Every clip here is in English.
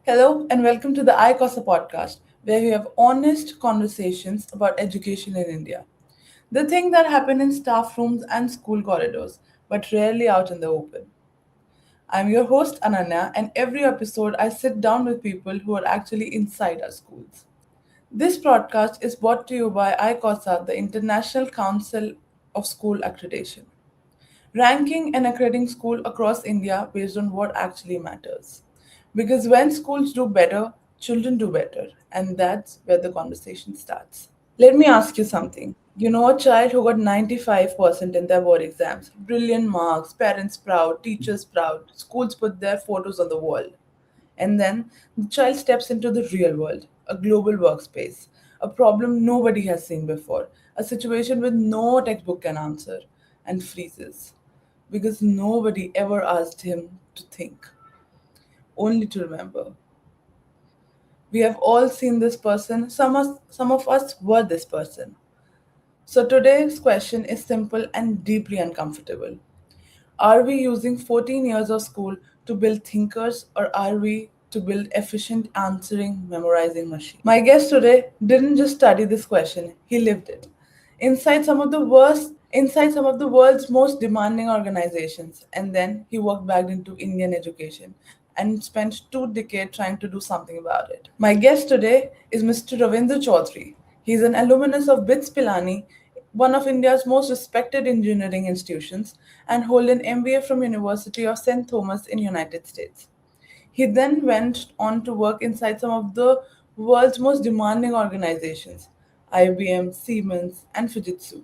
Hello and welcome to the ICOSA Podcast, where we have honest conversations about education in India. The thing that happen in staff rooms and school corridors, but rarely out in the open. I'm your host Ananya, and every episode I sit down with people who are actually inside our schools. This broadcast is brought to you by ICOSA, the International Council of School Accreditation, ranking and accrediting school across India based on what actually matters. Because when schools do better, children do better, and that's where the conversation starts. Let me ask you something. You know a child who got 95% in their board exams, brilliant marks, parents proud, teachers proud, schools put their photos on the wall. And then the child steps into the real world, a global workspace, a problem nobody has seen before, a situation with no textbook can answer, and freezes. Because nobody ever asked him to think, only to remember. We have all seen this person, some of us were this person. So today's question is simple and deeply uncomfortable. Are we using 14 years of school to build thinkers, or are we to build efficient answering, memorizing machines? My guest today didn't just study this question, he lived it. Inside some of the world's most demanding organizations, and then he walked back into Indian education and spent 2 decades trying to do something about it. My guest today is Mr. Ravindra Chaudhary. He's an alumnus of BITS Pilani, one of India's most respected engineering institutions, and hold an MBA from University of St. Thomas in United States. He then went on to work inside some of the world's most demanding organizations, IBM, Siemens, and Fujitsu.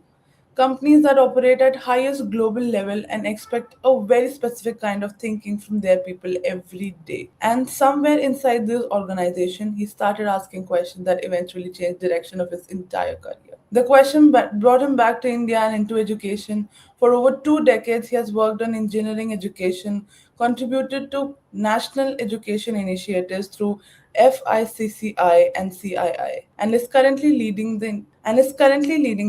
Companies that operate at highest global level and expect a very specific kind of thinking from their people every day. And somewhere inside this organization, he started asking questions that eventually changed direction of his entire career. The question brought him back to India and into education. For over 2 decades, he has worked on engineering education, contributed to national education initiatives through FICCI and CII, and is currently leading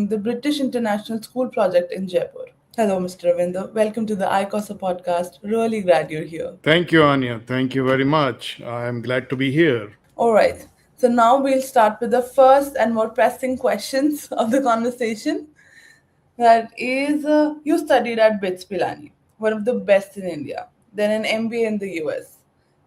the British International School Project in Jaipur. Hello, Mr. Ravinder. Welcome to the ICOSA podcast. Really glad you're here. Thank you, Anya. Thank you very much. I am glad to be here. All right. So now we'll start with the first and more pressing questions of the conversation. That is, you studied at BITS Pilani, one of the best in India, then an MBA in the US.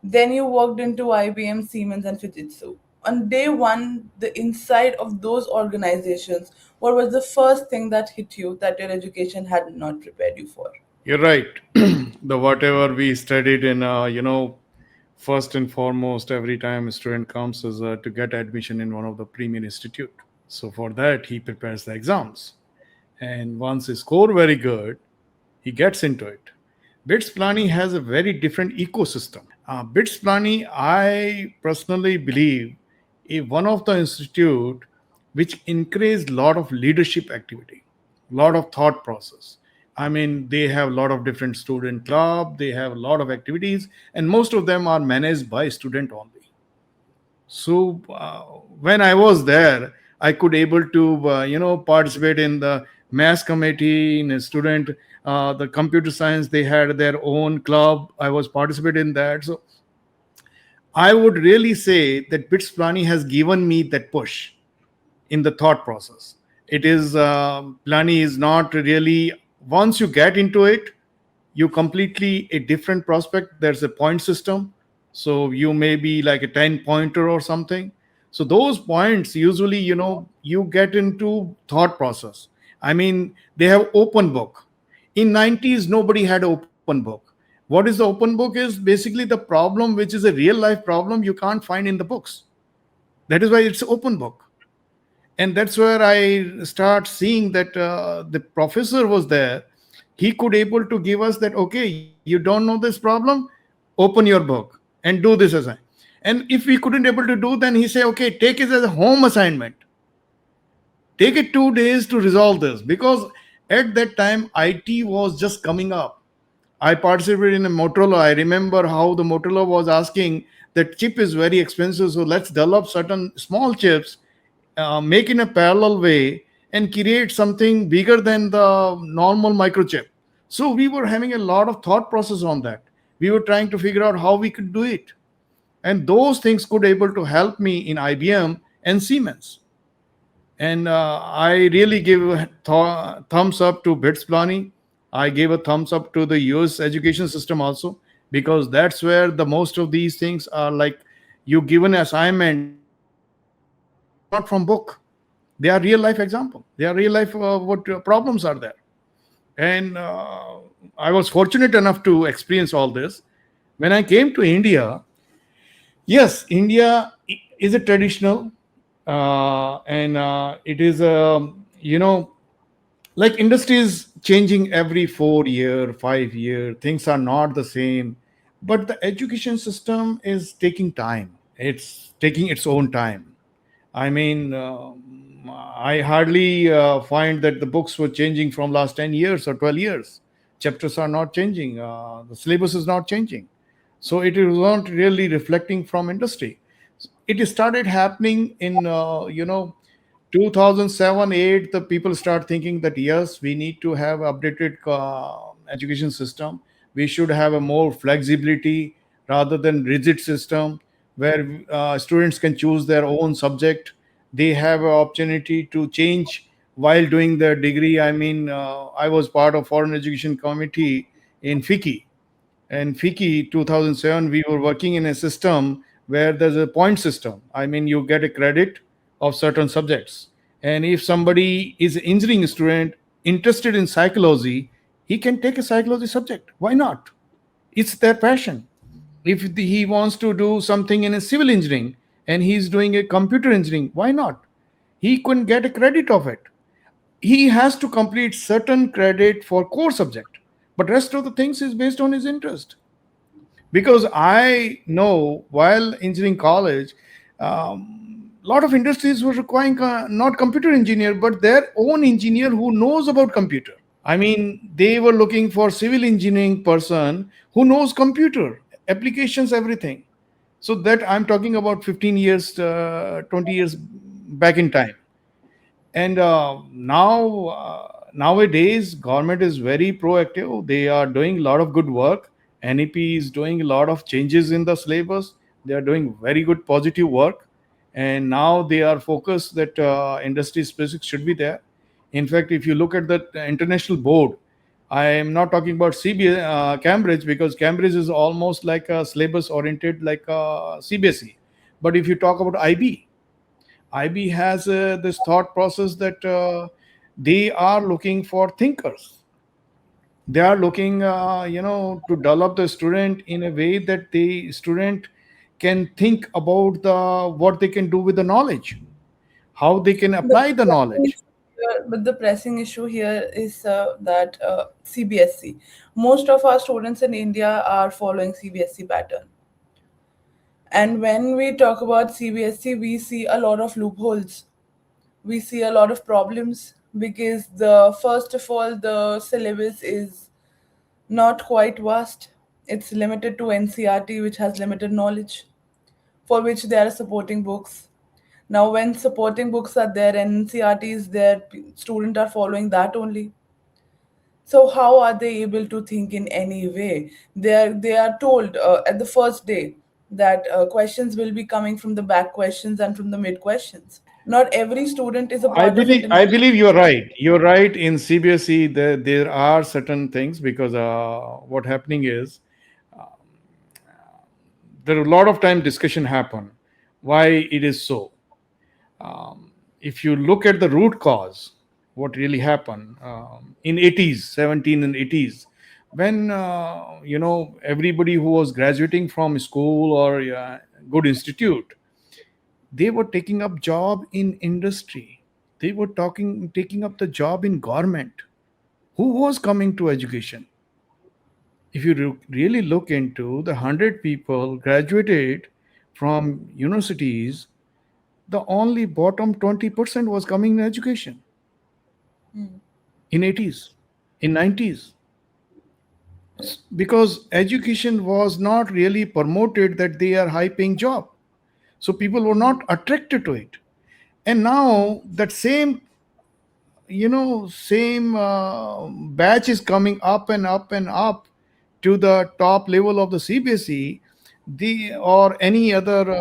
Then you walked into IBM, Siemens, and Fujitsu. On day one, the inside of those organizations, what was the first thing that hit you that your education had not prepared you for? You're right. The whatever we studied in, first and foremost, every time a student comes is to get admission in one of the premier institute. So for that, he prepares the exams. And once he score very good, he gets into it. BITS Pilani has a very different ecosystem. BITS Pilani, I personally believe, is one of the institute which encourage a lot of leadership activity, a lot of thought process. I mean, they have a lot of different student club, they have a lot of activities, and most of them are managed by student only. So when I was there, I could able to participate in the mass committee in a student, the computer science. They had their own club. I was participating in that. So I would really say that BITS Plani has given me that push in the thought process. It is Plani is not really, once you get into it, you completely a different prospect. There's a point system, so you may be like a 10 pointer or something. So those points usually, you get into thought process. I mean, they have open book. In 90s nobody had open book. What is the open book is basically the problem which is a real life problem you can't find in the books. That is why it's open book. And that's where I start seeing that the professor was there. He could able to give us that, okay, you don't know this problem, open your book and do this assignment. And if we couldn't able to do, then he say, okay, take it as a home assignment. Take it 2 days to resolve this, because at that time IT was just coming up. I participated in a Motorola. I remember how the Motorola was asking that chip is very expensive, so let's develop certain small chips, make in a parallel way, and create something bigger than the normal microchip. So we were having a lot of thought process on that. We were trying to figure out how we could do it. and those things could able to help me in IBM and Siemens. And I really give a thumbs up to BITS Pilani. I gave a thumbs up to the US education system also, because that's where the most of these things are like, you give an assignment, they are not from book. They are real life example. They are real life what problems are there. And I was fortunate enough to experience all this. When I came to India, yes, India is a traditional, and it is a, like industry is changing every 4 year, 5 year. Things are not the same, but the education system is taking time. It's taking its own time. I mean, I hardly find that the books were changing from last 10 years or 12 years. Chapters are not changing. The syllabus is not changing. So it is not really reflecting from industry. It started happening in, 2007, 8, the people start thinking that yes, we need to have updated education system. We should have a more flexibility rather than rigid system where students can choose their own subject. They have an opportunity to change while doing their degree. I mean, I was part of foreign education committee in FICI, and FICI 2007, we were working in a system where there's a point system. I mean, you get a credit of certain subjects. And if somebody is an engineering student interested in psychology, he can take a psychology subject. Why not? It's their passion. If he wants to do something in a civil engineering and he's doing a computer engineering, why not? He couldn't get a credit of it. He has to complete certain credit for core subject, but rest of the things is based on his interest. Because I know while engineering college, lot of industries were requiring not computer engineer but their own engineer who knows about computer. I mean, they were looking for civil engineering person who knows computer applications, everything. So that I'm talking about 15 years, 20 years back in time. And nowadays government is very proactive. They are doing a lot of good work. NEP is doing a lot of changes in the syllabus. They are doing very good positive work, and now they are focused that industry specific should be there. In fact, if you look at the international board, I am not talking about Cambridge, because Cambridge is almost like a syllabus oriented like CBSE. But if you talk about IB has this thought process that they are looking for thinkers. They are looking, to develop the student in a way that the student can think about the what they can do with the knowledge, how they can The apply the pressing knowledge. issue but the pressing issue here is that CBSE. Most of our students in India are following CBSE pattern. And when we talk about CBSE, we see a lot of loopholes. We see a lot of problems because the first of all, the syllabus is not quite vast. It's limited to NCRT, which has limited knowledge, for which there are supporting books. Now, when supporting books are there and NCRT is there, students are following that only. So how are they able to think in any way? They are told at the first day that questions will be coming from the back questions and from the mid questions. Not every student is a part of international. I believe you're right. You're right. In CBSE, there are certain things, because what happening is there are a lot of time discussion happen why it is so. If you look at the root cause, what really happened in 80s, 17 and 80s, when everybody who was graduating from school or good institute, they were taking up job in industry. They were taking up the job in government. Who was coming to education? If you really look into the 100 people graduated from universities, the only bottom 20% was coming in education in 80s, in 90s, because education was not really promoted that they are high paying job, so people were not attracted to it. And now that same batch is coming up and up and up to the top level of the CBSE. the or any other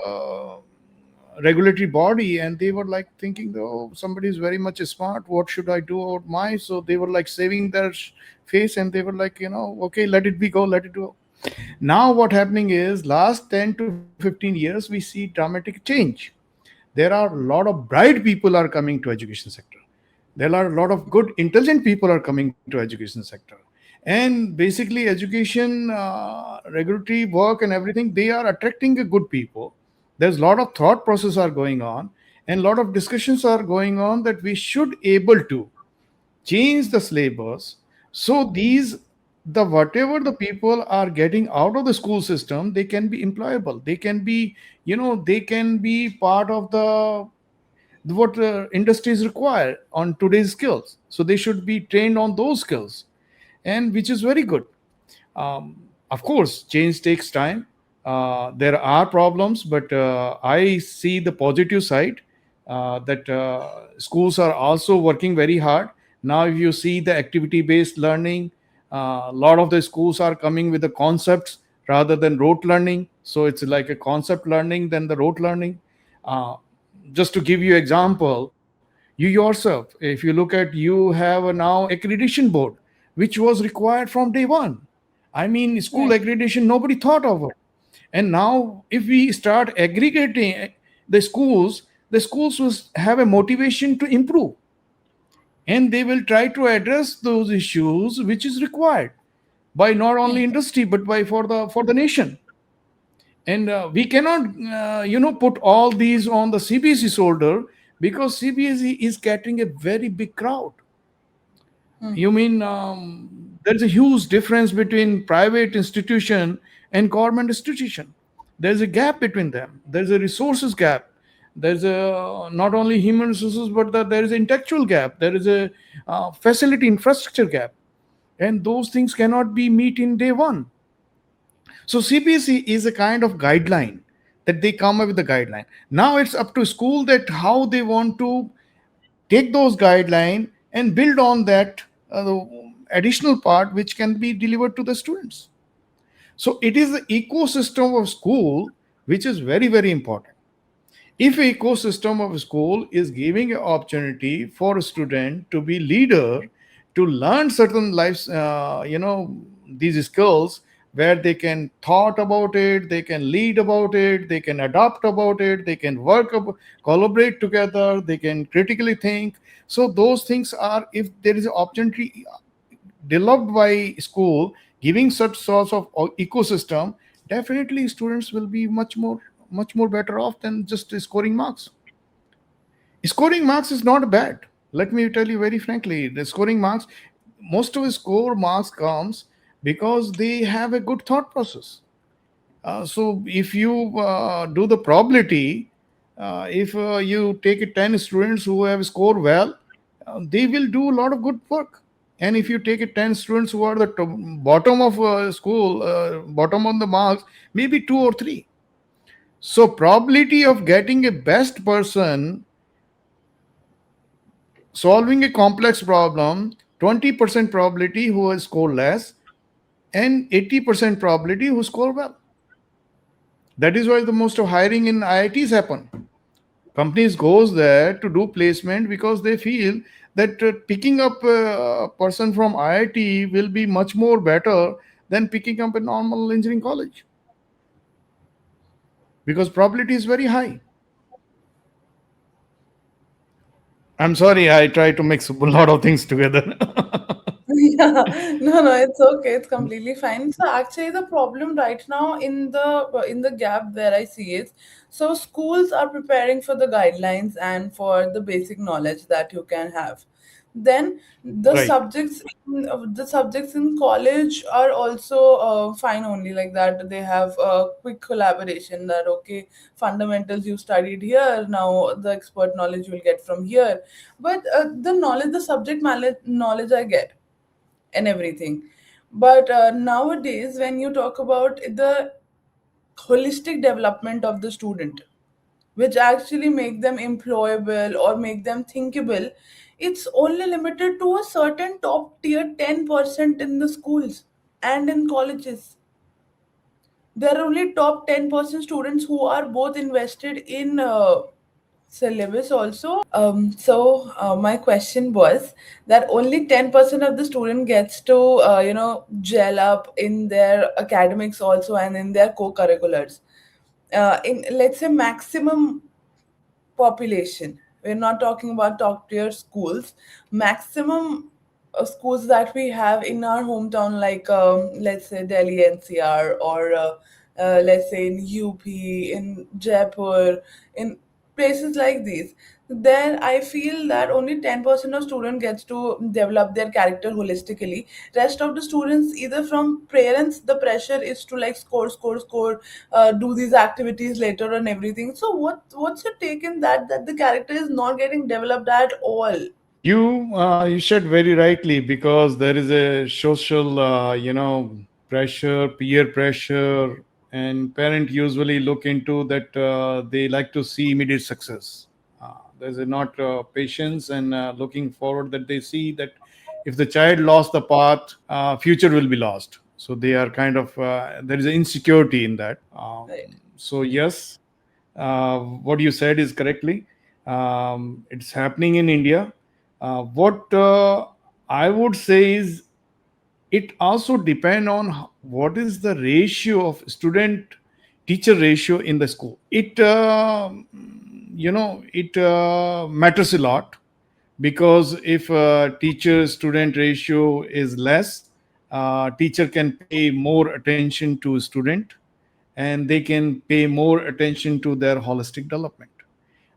regulatory body, and they were like thinking, oh, somebody is very much smart, what should I do about my, so they were like saving their face, and they were like, okay, let it be, go, let it go. Now what happening is, last 10 to 15 years we see dramatic change. There are a lot of bright people are coming to education sector. There are a lot of good intelligent people are coming to education sector. And basically education, regulatory work and everything, they are attracting a good people. There's a lot of thought process are going on, and a lot of discussions are going on that we should able to change the syllabus. So these, the whatever the people are getting out of the school system, they can be employable, they can be, they can be part of the what industries require on today's skills, so they should be trained on those skills, and which is very good. Of course, change takes time. There are problems, but I see the positive side, that schools are also working very hard. Now, if you see the activity based learning, a lot of the schools are coming with the concepts rather than rote learning. So it's like a concept learning than the rote learning. Uh, just to give you example, you yourself, if you look at, you have a now accreditation board, which was required from day one. I mean, school Right. accreditation, nobody thought of it. And now, if we start aggregating the schools will have a motivation to improve, and they will try to address those issues which is required by not only Yes. industry but by for the nation. And we cannot put all these on the CBSE shoulder, because CBSE is getting a very big crowd. You mean, there's a huge difference between private institution and government institution. There's a gap between them. There's a resources gap. There's a not only human resources, but there is an intellectual gap. There is a facility infrastructure gap, and those things cannot be meet in day one. So CBSE is a kind of guideline, that they come up with the guideline. Now it's up to school that how they want to take those guidelines and build on that, the additional part which can be delivered to the students. So it is the ecosystem of school which is very, very important. If ecosystem of school is giving an opportunity for a student to be leader, to learn certain lives, these skills, where they can thought about it, they can lead about it, they can adapt about it, they can collaborate together, they can critically think. So those things are, if there is an opportunity developed by school giving such sorts of ecosystem, definitely students will be much more better off than just scoring marks. Scoring marks is not bad. Let me tell you very frankly, the scoring marks, most of the score marks comes because they have a good thought process. So if you do the probability, if you take 10 students who have scored well, they will do a lot of good work. And if you take 10 students who are the bottom of school, bottom on the marks, maybe two or three. So probability of getting a best person solving a complex problem, 20% probability who has scored less, and 80% probability who score well. That is why the most of hiring in IITs happen. Companies goes there to do placement because they feel that picking up a person from IIT will be much more better than picking up a normal engineering college, because probability is very high. I'm sorry, I try to mix a lot of things together. Yeah, no, it's okay. It's completely fine. So actually, the problem right now in the gap where I see is, so schools are preparing for the guidelines and for the basic knowledge that you can have. Then Right. the subjects in college are also fine only like that. They have a quick collaboration that okay, fundamentals you studied here, now the expert knowledge you'll get from here. But the subject knowledge I get and everything. But nowadays, when you talk about the holistic development of the student, which actually make them employable or make them thinkable, it's only limited to a certain top tier 10% in the schools and in colleges. there are only top 10% students who are both invested in syllabus also. My question was that only 10% of the student gets to gel up in their academics also and in their co-curriculars. In, let's say, maximum population, we're not talking about top tier schools, maximum schools that we have in our hometown, like let's say Delhi NCR, or let's say in UP, in Jaipur, in places like these, then I feel that only 10% of student gets to develop their character holistically. Rest of the students, either from parents, the pressure is to like score, score, score, do these activities later and everything. So what's your take in that, that the character is not getting developed at all? You said very rightly, because there is a social pressure, peer pressure, and parent usually look into that. They like to see immediate success. There's a not patience and looking forward, that they see that if the child lost the path, future will be lost. So they are kind of there is an insecurity in that. Right. So yes, what you said is correctly. It's happening in India. What I would say is, it also depend on what is the ratio of student teacher ratio in the school. It matters a lot, because if teacher student ratio is less, teacher can pay more attention to student, and they can pay more attention to their holistic development.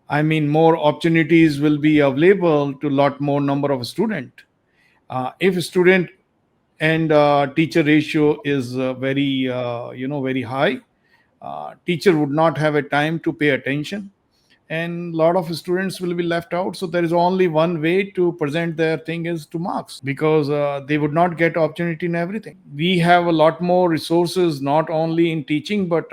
I mean, more opportunities will be available to lot more number of student. If student and teacher ratio is very high, teacher would not have a time to pay attention, and a lot of students will be left out. So there is only one way to present their thing is to marks, because they would not get opportunity in everything. We have a lot more resources, not only in teaching, but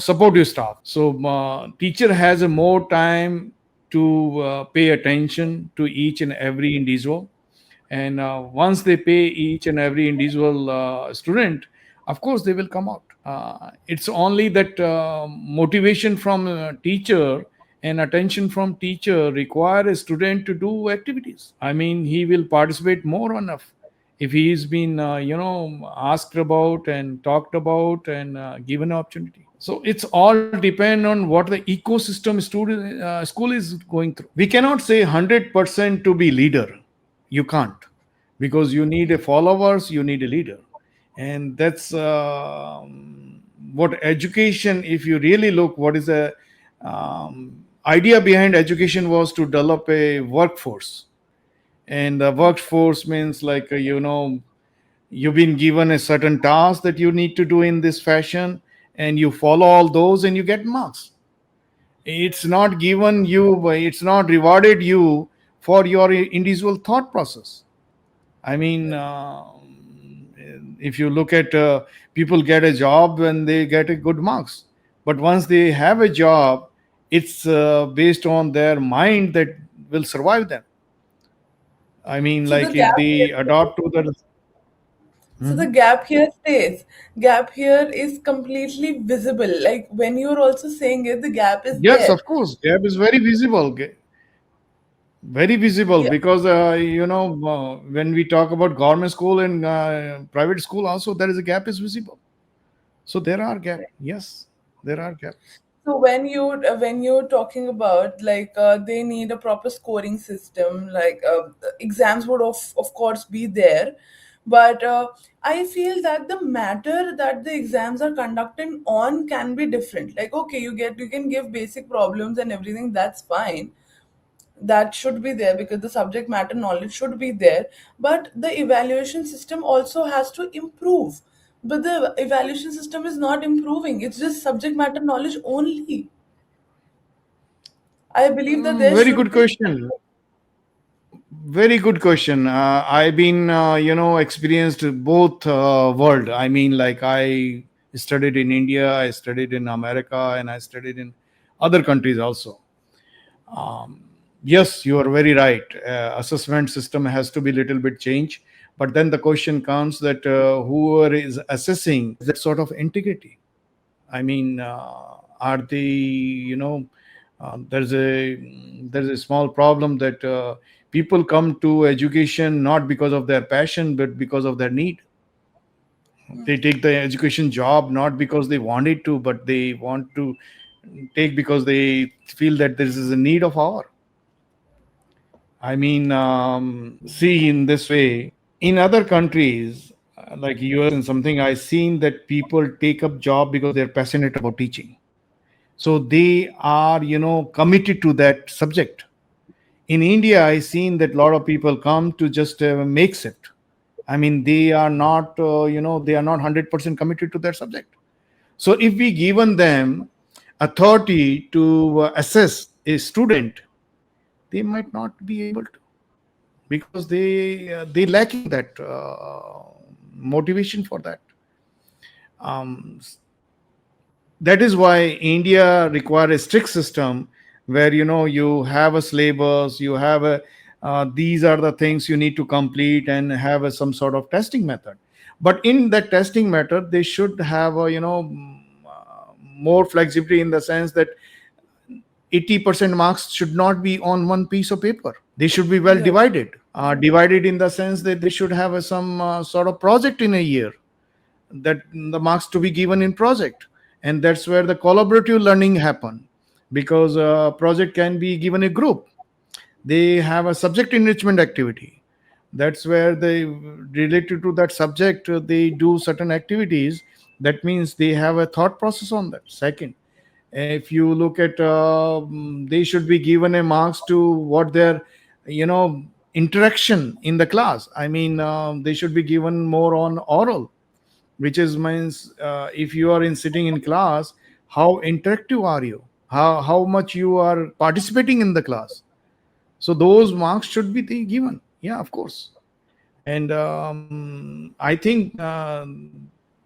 supportive staff. So teacher has a more time to pay attention to each and every individual. And once they pay each and every individual student, of course they will come out. It's only that motivation from teacher and attention from teacher require a student to do activities. I mean, he will participate more enough if he is been asked about and talked about and given an opportunity. So it's all depend on what the ecosystem school is going through. We cannot say 100% to be leader. You can't, because you need a followers, you need a leader. And that's what education, if you really look, what is the idea behind education was to develop a workforce. And the workforce means like you've been given a certain task that you need to do in this fashion, and you follow all those and you get marks. It's not given you, it's not rewarded you for your individual thought process. I mean, Right. if you look at people get a job when they get a good marks, but once they have a job, it's based on their mind that will survive them. I mean, So the like if gap they here, adopt to the. so the Mhm. gap here stays. Gap here is completely visible. Like when you're also saying it, the gap is Yes, there. of course, gap is very visible. Very visible, Yeah. because when we talk about government school and private school also, there is a gap is visible. So there are gap. Yes, there are gaps. So when you're talking about like they need a proper scoring system, like exams would of course be there, but I feel that the matter that the exams are conducted on can be different. Like okay, you can give basic problems and everything, that's fine, that should be there because the subject matter knowledge should be there, but the evaluation system also has to improve. But the evaluation system is not improving, it's just subject matter knowledge only. I believe that there Very should good be. question. Very good question. I've been, experienced both world. I mean, like I studied in India, I studied in America, and I studied in other countries also. Yes, you are very right. Assessment system has to be little bit changed, But then the question comes that whoever is assessing that sort of integrity. I mean, are they, there's a small problem that people come to education not because of their passion, but because of their need. They take the education job not because they wanted to, but they want to take because they feel that this is a need of our. I mean, see in this way, in other countries like US and something, I've seen that people take up job because they're passionate about teaching. So they are, committed to that subject. In India, I seen that a lot of people come to just makes it. I mean, they are not, they are not 100% committed to that subject. So if we given them authority to assess a student, they might not be able to, because they lacking that motivation for that. Um, that is why India require a strict system where you have a syllabus, you have a these are the things you need to complete, and have some sort of testing method. But in that testing method, they should have a more flexibility, in the sense that 80% marks should not be on one piece of paper. They should be well Right. divided. Divided in the sense that they should have some sort of project in a year, that the marks to be given in project, and that's where the collaborative learning happen, because project can be given a group. They have a subject enrichment activity. That's where they, related to that subject, they do certain activities. That means they have a thought process on that. Second, if you look at they should be given a marks to what their you know interaction in the class. I mean, they should be given more on oral, which is means if you are in sitting in class, how interactive are you, how much you are participating in the class. So those marks should be given, yeah, of course. And I think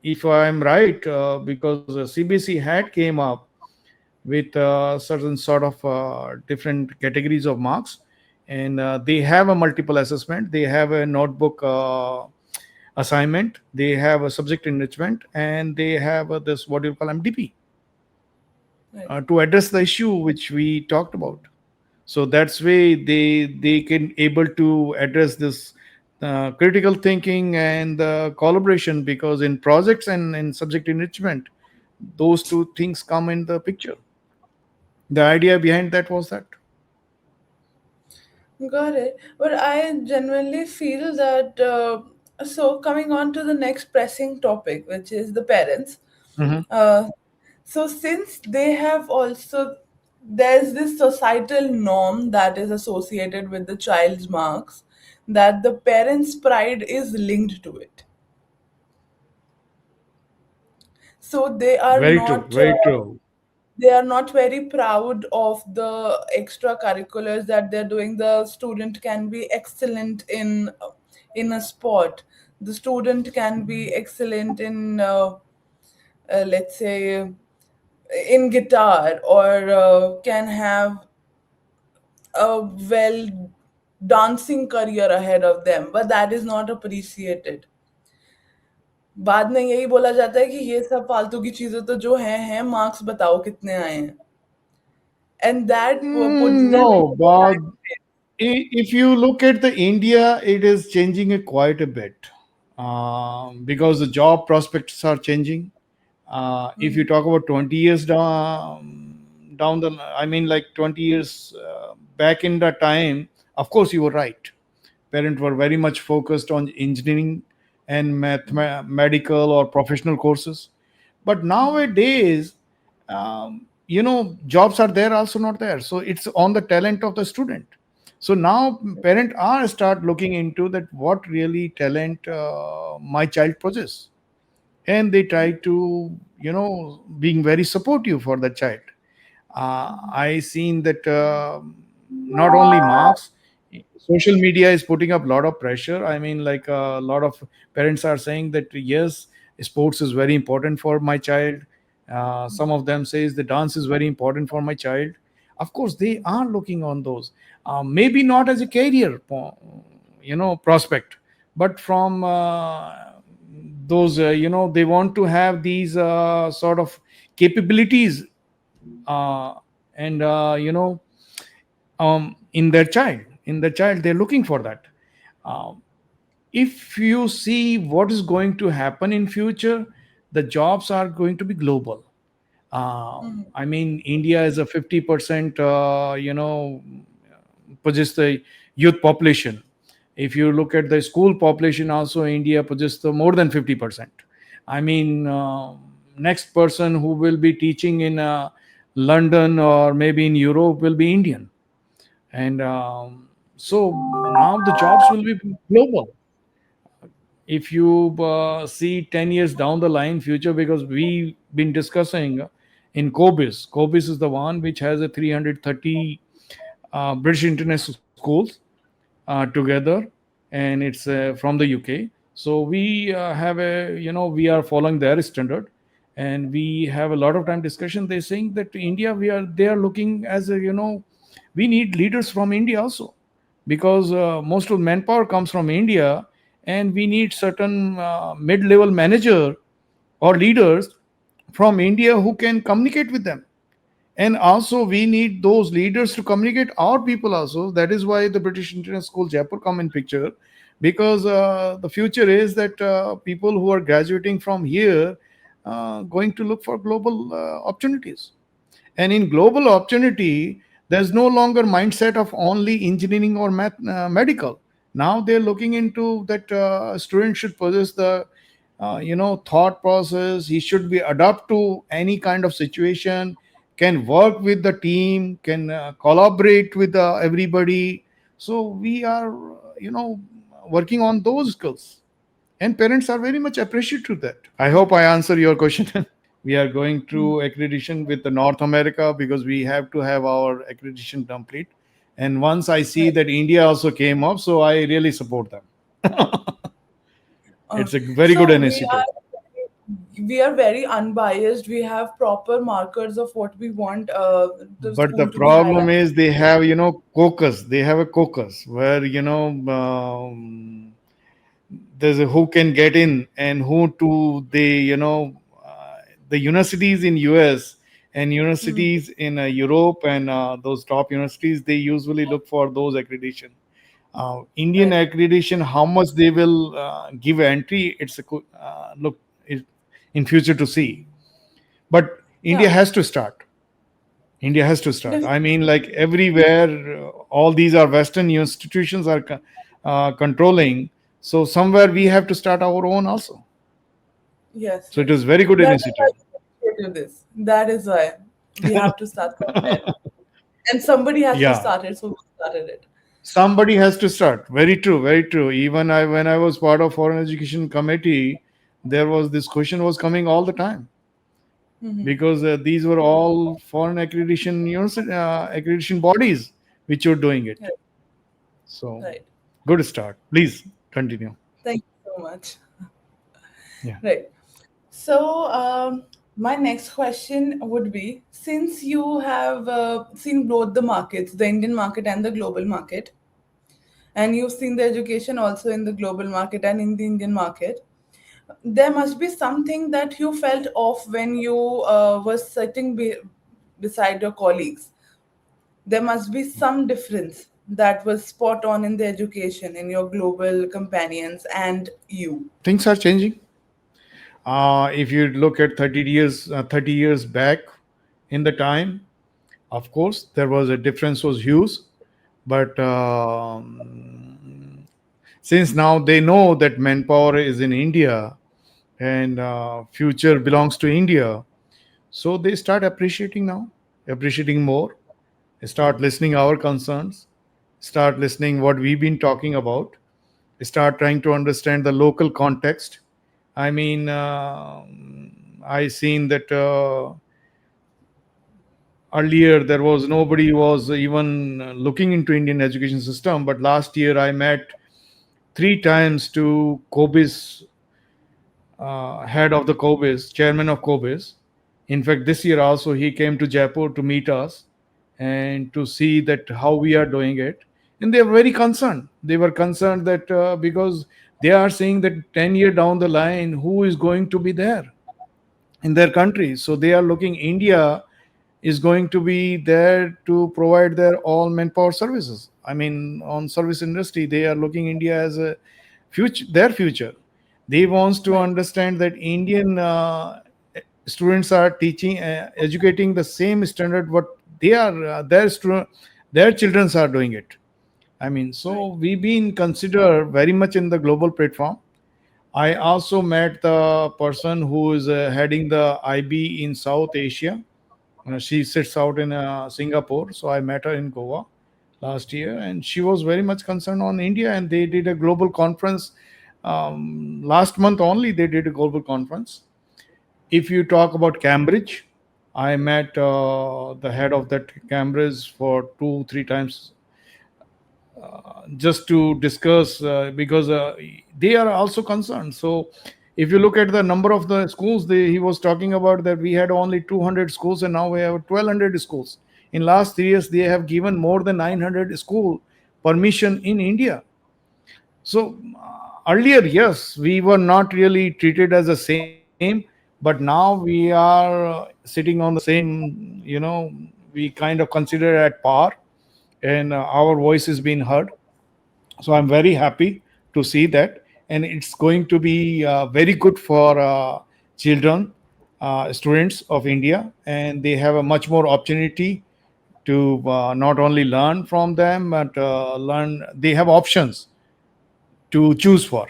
if I'm right, because CBSE had came up with certain sort of different categories of marks, and they have a multiple assessment, they have a notebook assignment, they have a subject enrichment, and they have this what you call MDP, Right. to address the issue which we talked about. So that's way they can able to address this critical thinking and collaboration, because in projects and in subject enrichment, those two things come in the picture. The idea behind that was that. Got it. But I genuinely feel that, so coming on to the next pressing topic, which is the parents. Mhm. Uh, so since they have also, there's this societal norm that is associated with the child's marks, that the parents' pride is linked to it. So Very true, very true. they are not very proud of the extracurriculars that they're doing. The student can be excellent in a sport. The student can be excellent in, let's say, in guitar, or can have a well dancing career ahead of them, but that is not appreciated. बाद में यही बोला जाता है कि ये सब फालतू की चीजें तो जो हैं मार्क्स बताओ कितने आए हैं, and that puts them No, into the but bad place. if you look at the India, it is changing it quite a bit, because the job prospects are changing. If you talk about 20 years down the, I mean, like 20 years back in the time, of course you were right. Parents were very much focused on engineering and medical or professional courses. But nowadays, jobs are there, also not there. So it's on the talent of the student. So now parents are start looking into that, what really talent my child possesses, and they try to being very supportive for the child. I seen that not only marks, social media is putting up a lot of pressure. I mean, like a lot of parents are saying that yes, sports is very important for my child. Some of them says the dance is very important for my child. Of course they are looking on those, maybe not as a career prospect, but from those, they want to have these sort of capabilities, uh, and in their child they're looking for that. um, if you see what is going to happen in future, the jobs are going to be global. I mean, India is a 50%, possess the youth population. If you look at the school population, also India possesses the more than 50%. I mean, next person who will be teaching in London or maybe in Europe will be Indian, and so now the jobs will be global. If you see 10 years down the line future, because we've been discussing in Cobis is the one which has a 330 British international schools together, and it's from the UK. So we have we are following their standard, and we have a lot of time discussion. They're saying that India, they are looking as a, we need leaders from India also, because most of manpower comes from India, and we need certain mid-level manager or leaders from India who can communicate with them. And also we need those leaders to communicate our people also. That is why the British International School Jaipur come in picture, because the future is that people who are graduating from here going to look for global opportunities. And in global opportunity, there's no longer mindset of only engineering or medical. Now they're looking into that student should possess the thought process. He should be adapt to any kind of situation, can work with the team, can collaborate with everybody. So we are working on those skills, and parents are very much appreciative to that. I hope I answer your question. We are going through accreditation with the North America, because we have to have our accreditation complete. And once I see Right. that India also came up, so I really support them. Uh, It's a very good so initiative. we are very unbiased. We have proper markers of what we want the But the school to be problem highlighted. is they have, caucus. They have a caucus where, there's a who can get in and who to the universities in US and Hmm. universities in Europe, and those top universities, they usually look for those accreditation. Indian Right. accreditation, how much they will give entry, it's look it, in future to see. But Yeah. India has to start. Def- I mean, like everywhere, all these are Western institutions are controlling. So somewhere we have to start our own also. yes. So it Yes. is very good That is why initiative. we do this. That is why we have to start somewhere, and somebody has to Yeah, start it. So we started it. somebody has to start. Very true, very true. Even when I was part of foreign education committee, there was this question was coming all the time, Hmm. because these were all foreign accreditation accreditation bodies which were doing it. Right. So Right. good start. Please continue. Thank you so much. Yeah. Right. So, my next question would be, since you have seen both the markets, the Indian market and the global market, and you've seen the education also in the global market and in the Indian market, there must be something that you felt off when you were sitting beside your colleagues. There must be some difference that was spot on in the education in your global companions and you. Things are changing. If you look at 30 years back in the time, of course, there was a difference was huge. But since now they know that manpower is in India, and future belongs to India, so they start appreciating now, appreciating more, start listening our concerns, start listening what we've been talking about, start trying to understand the local context. I mean, I seen that earlier there was nobody was even looking into Indian education system, but last year I met three times to Kobis, head of the Kobis, chairman of Kobis. In fact, this year also he came to Jaipur to meet us and to see that how we are doing it. And they were very concerned. They were concerned that because They are saying that 10 year down the line, who is going to be there in their country? So they are looking India is going to be there to provide their all manpower services. I mean, on service industry, they are looking India as a future, their future. They wants to Right. understand that Indian students are teaching, educating the same standard what they are, their children are doing it. I mean, Right. so we've been considered very much in the global platform. I also met the person who is heading the IB in South Asia. She sits out in Singapore, so I met her in Goa last year, and she was very much concerned on India. And they did a global conference last month only. They did a global conference. If you talk about Cambridge, I met the head of that Cambridge for 2 3 times just to discuss because they are also concerned. So if you look at the number of the schools, he was talking about that we had only 200 schools and now we have 1200 schools. In last 3 years they have given more than 900 school permission in India. So earlier, yes, we were not really treated as the same, but now we are sitting on the same, we kind of consider at par, and our voice is being heard. So I'm very happy to see that, and it's going to be very good for children, students of India, and they have a much more opportunity to not only learn from them, but learn. They have options to choose for.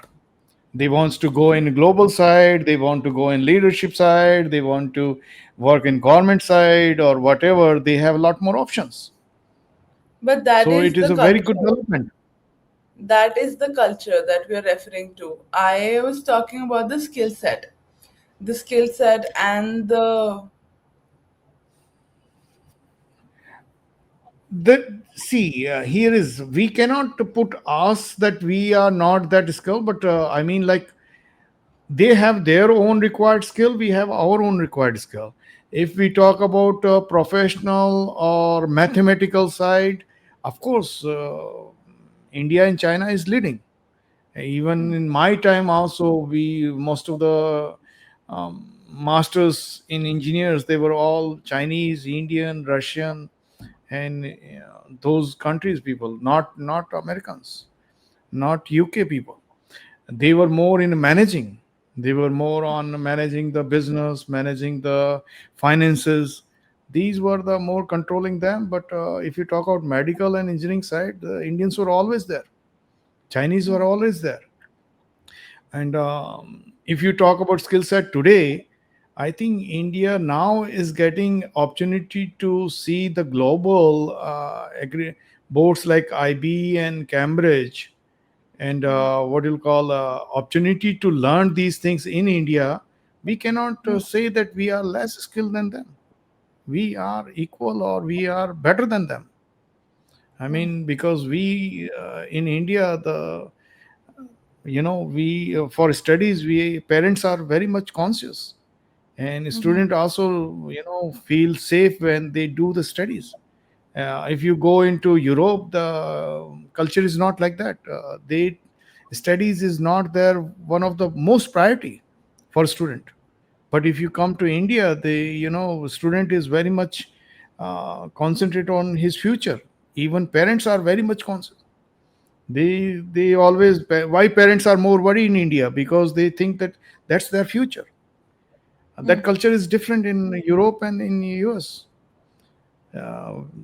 They wants to go in global side, they want to go in leadership side, they want to work in government side or whatever. They have a lot more options. But that So is it is the a very good culture. development. That is the culture that we are referring to. I was talking about the skill set and the That see here is we cannot put us that we are not that skill, but I mean like they have their own required skill, we have our own required skill. If we talk about professional or mathematical side, of course India and China is leading. Even in my time also, we most of the masters in engineers, they were all Chinese, Indian, Russian, and those countries people, not Americans, not UK people. They were more in managing. They were more on managing the business, managing the finances. These were the more controlling them. But if you talk about medical and engineering side, the Indians were always there. Chinese were always there. And if you talk about skill set today, I think India now is getting opportunity to see the global boards like IB and Cambridge, and what you'll call opportunity to learn these things in India. We cannot say that we are less skilled than them. We are equal or we are better than them. I mean, because we in India, the we for studies, we parents are very much conscious, and student also feel safe when they do the studies. If you go into Europe, the culture is not like that. They studies is not their one of the most priority for student. But if you come to India, the student is very much concentrate on his future. Even parents are very much conscious. They always, why parents are more worried in India, because they think that that's their future. That culture is different in Europe and in US.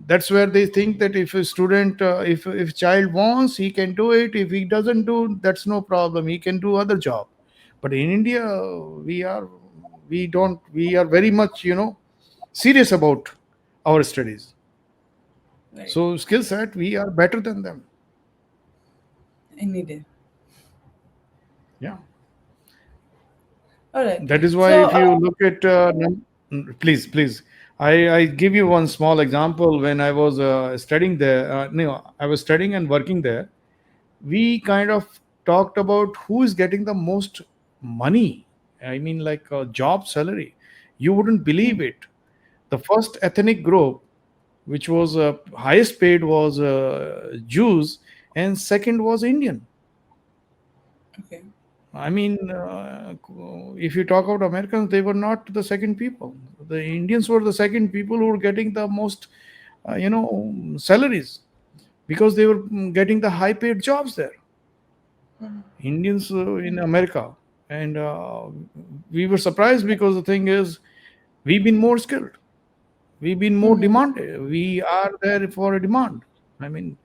That's where they think that if a student, if child wants, he can do it. If he doesn't do, that's no problem, he can do other job. But in India, we are we don't we are very much serious about our studies. right So skill set, we are better than them. any day. Yeah. All right. That is why So, if you look at please, I give you one small example. When I was studying there, no, I was studying and working there. We kind of talked about who is getting the most money. I mean, like job salary. You wouldn't believe it. The first ethnic group, which was highest paid, was Jews, and second was Indian. Okay. I mean, if you talk about Americans, they were not the second people. The Indians were the second people who were getting the most, salaries because they were getting the high paid jobs there. Indians in America. And we were surprised because the thing is, we've been more skilled, we've been more demanded, we are there for a demand. I mean,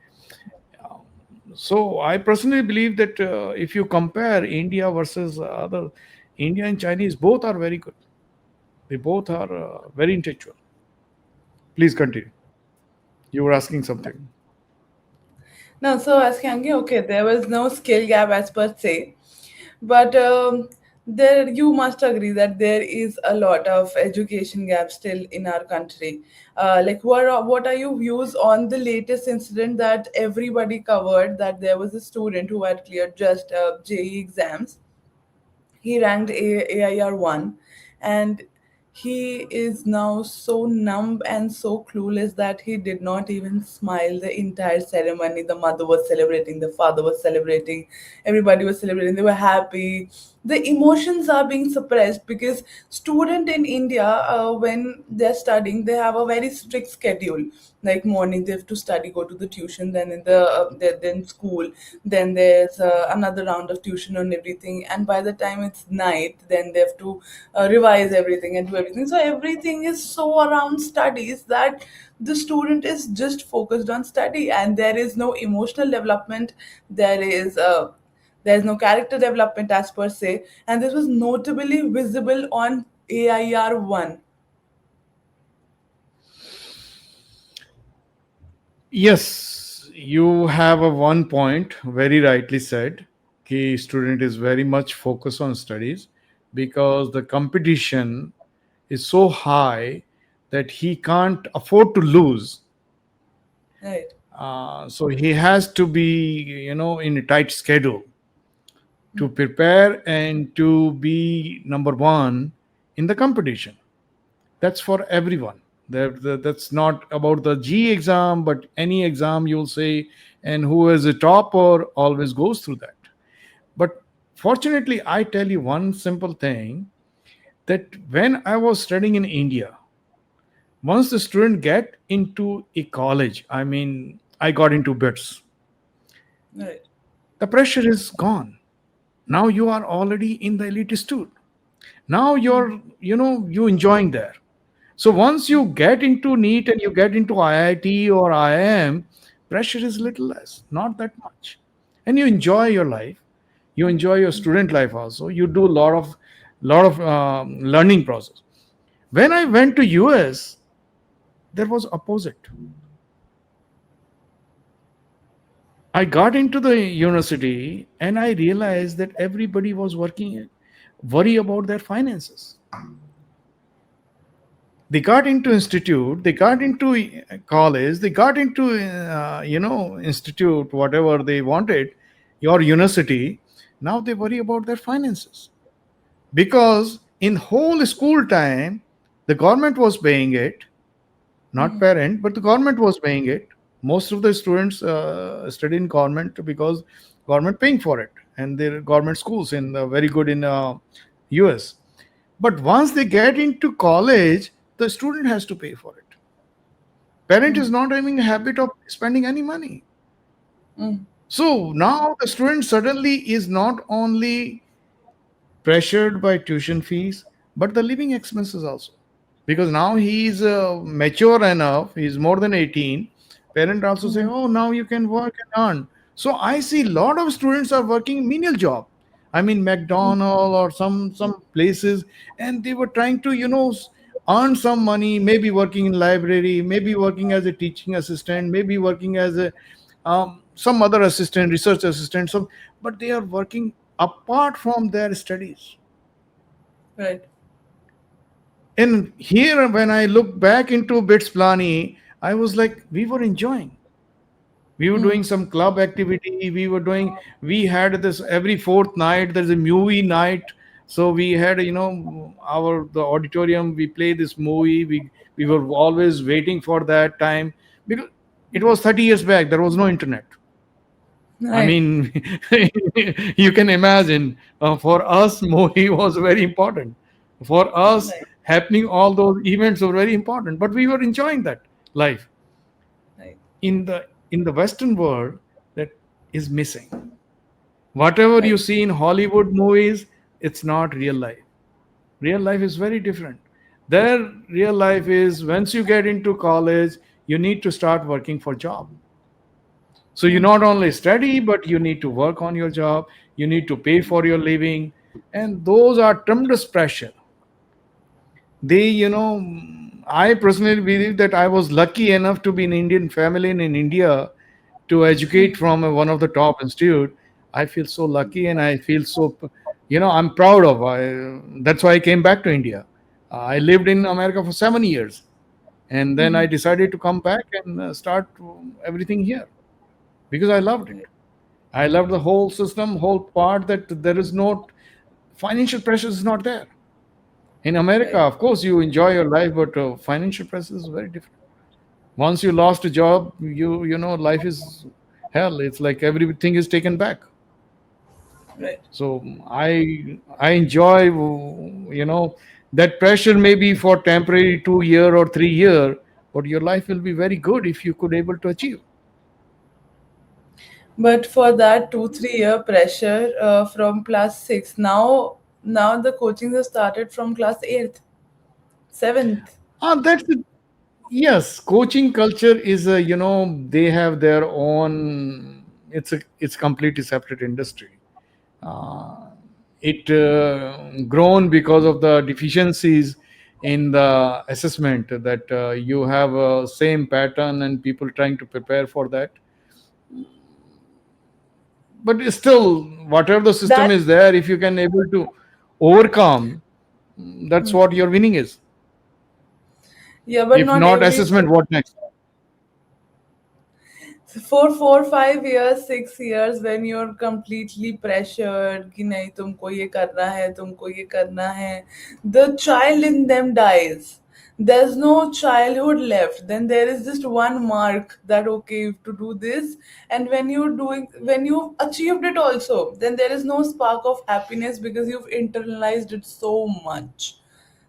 so I personally believe that if you compare India versus other, India and Chinese both are very good. They both are very intellectual. Please continue. You were asking something. No, so as Kangi, okay, there was no skill gap as per se, but there you must agree that there is a lot of education gap still in our country. Like, what are your views on the latest incident that everybody covered? That there was a student who had cleared just JE exams. He ranked AIR 1, and he is now so numb and so clueless that he did not even smile the entire ceremony. The mother was celebrating, the father was celebrating, everybody was celebrating, they were happy. The emotions are being suppressed because student in India, when they're studying, they have a very strict schedule. Like morning they have to study, go to the tuition, then in the then school, then there's another round of tuition on everything, and by the time it's night, then they have to revise everything and do everything. So everything is so around studies that the student is just focused on study, and there is no emotional development. There's no character development as per se, and this was notably visible on AIR 1. Yes, you have a one point very rightly said. Key student is very much focused on studies because the competition is so high that he can't afford to lose. Right. So he has to be, in a tight schedule to prepare and to be number one in the competition. That's for everyone. That's not about the G exam, but any exam you'll say, and who is a topper always goes through that. But fortunately, I tell you one simple thing that when I was studying in India, once the student get into a college, I mean, I got into BITS, Right. the pressure is gone. Now you are already in the elite institute. Now you're, you enjoying there. So once you get into NEET and you get into IIT or IIM, pressure is little less, not that much, and you enjoy your life. You enjoy your student life also. You do a lot of learning process. When I went to US, there was opposite. I got into the university and I realized that everybody was worry about their finances. They got into institute, they got into college, they got into institute, whatever they wanted, your university. Now they worry about their finances because in whole school time the government was paying it, not parent, but the government was paying it. Most of the students study in government because government paying for it, and their government schools in very good in US. But once they get into college, the student has to pay for it. Parent is not having a habit of spending any money. So now the student suddenly is not only pressured by tuition fees, but the living expenses also. Because now he is mature enough, he is more than 18. Parent also say, oh, now you can work and earn. So I see a lot of students are working menial job. I mean, McDonald or some places, and they were trying to, earn some money, maybe working in library, maybe working as a teaching assistant, maybe working as a some other assistant, research assistant. So, but they are working apart from their studies. Right. And here, when I look back into BITS Pilani, I was like, we were enjoying. We were doing some club activity. We had this every fourth night, there's a movie night. So we had, the auditorium, we play this movie. We were always waiting for that time because it was 30 years back. There was no internet. I Right. mean, you can imagine, for us, Mohi was very important. For us, Right. happening all those events were very important. But we were enjoying that life. Right. In the Western world, that is missing. Whatever you Right. see in Hollywood movies, it's not real life. Real life is very different. Their real life is once you get into college, you need to start working for job. So you not only study, but you need to work on your job. You need to pay for your living, and those are tremendous pressure. I personally believe that I was lucky enough to be in Indian family and in India to educate from one of the top institute. I feel so lucky, and I feel so, I'm proud of. That's why I came back to India. I lived in America for 7 years, and then I decided to come back and start everything here because I loved it. Right. I loved the whole system, whole part that there is no financial pressure is not there. In America, Right. of course, you enjoy your life, but financial pressure is very different. Once you lost a job, life is hell. It's like everything is taken back. Right. So I enjoy, that pressure may be for temporary 2 year or 3 year, but your life will be very good if you could able to achieve. But for that 2 3 year pressure from class six, now the coaching has started from class eighth, seventh. That's it. Yes, coaching culture is they have their own. It's completely separate industry. Uh, it grown because of the deficiencies in the assessment that you have a same pattern and people trying to prepare for that. But still, whatever the system That is there, if you can able to overcome, that's what your winning is. yeah, but If not not every assessment, what next? for 4 5 years 6 years when you're completely pressured कि नहीं तुमको ये करना है तुमको ये करना है, the child in them dies. There's no childhood left. Then there is just one mark that okay, you have to do this. And when you've achieved it also, then there is no spark of happiness because you've internalized it so much.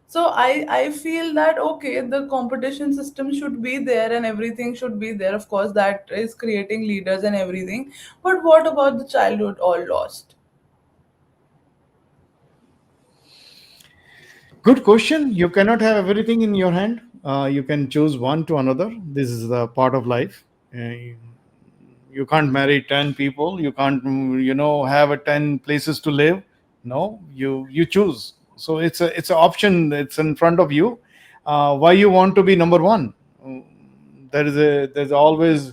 So I feel that okay, the competition system should be there and everything should be there. Of course, that is creating leaders and everything. But what about the childhood all lost? Good question. You cannot have everything in your hand. You can choose one to another. This is the part of life. You can't marry 10 people. You can't, have a 10 places to live. No, you choose. So it's an option. It's in front of you. Why you want to be number one? There's always,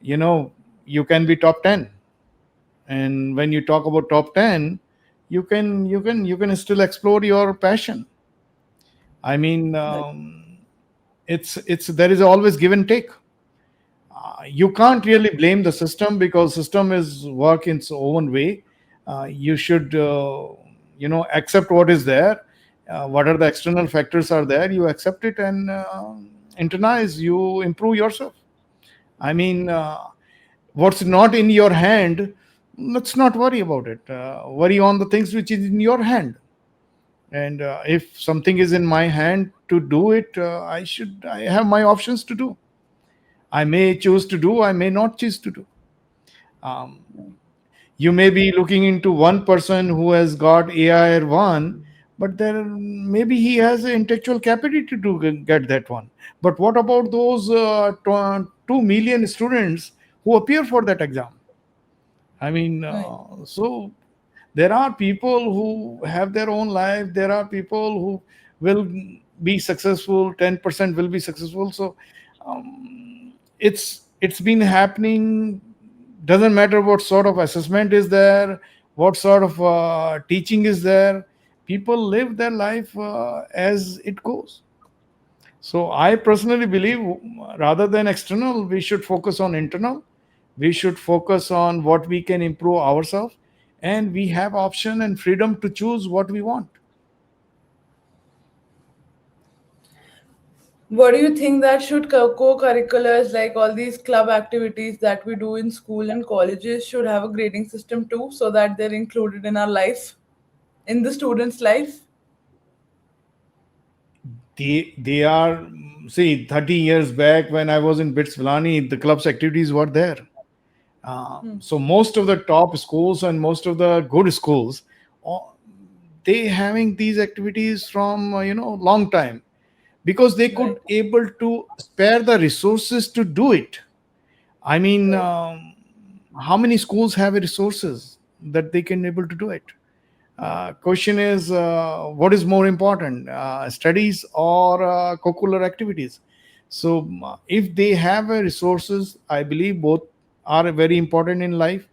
you know, you can be top 10. And when you talk about top 10, you can still explore your passion. I mean, Right, it's there is always give and take. You can't really blame the system because system is work in its own way. You should accept what is there. What are the external factors are there? You accept it and internalize. You improve yourself. I mean, what's not in your hand, let's not worry about it. Worry on the things which is in your hand. And if something is in my hand to do it, I have my options to do. I may choose to do, I may not choose to do. um, you may be looking into one person who has got AI or one, but there maybe he has the intellectual capacity to get that one. But what about those 2 million students who appear for that exam? I mean, right, so there are people who have their own life. There are people who will be successful. 10% will be successful. So it's been happening. Doesn't matter what sort of assessment is there, what sort of teaching is there. People live their life as it goes. So I personally believe rather than external, we should focus on internal. We should focus on what we can improve ourselves, and we have option and freedom to choose what we want. What do you think that should co-curriculars like all these club activities that we do in school and colleges should have a grading system too, so that they're included in our life, in the student's life? They are, see, 30 years back when I was in BITS Pilani, the club's activities were there. So most of the top schools and most of the good schools, uh, they having these activities from long time, because they Right, could able to spare the resources to do it. I mean, right. how many schools have resources that they can able to do it? Question is, what is more important, studies or co-curricular activities? So, if they have resources, I believe both are very important in life.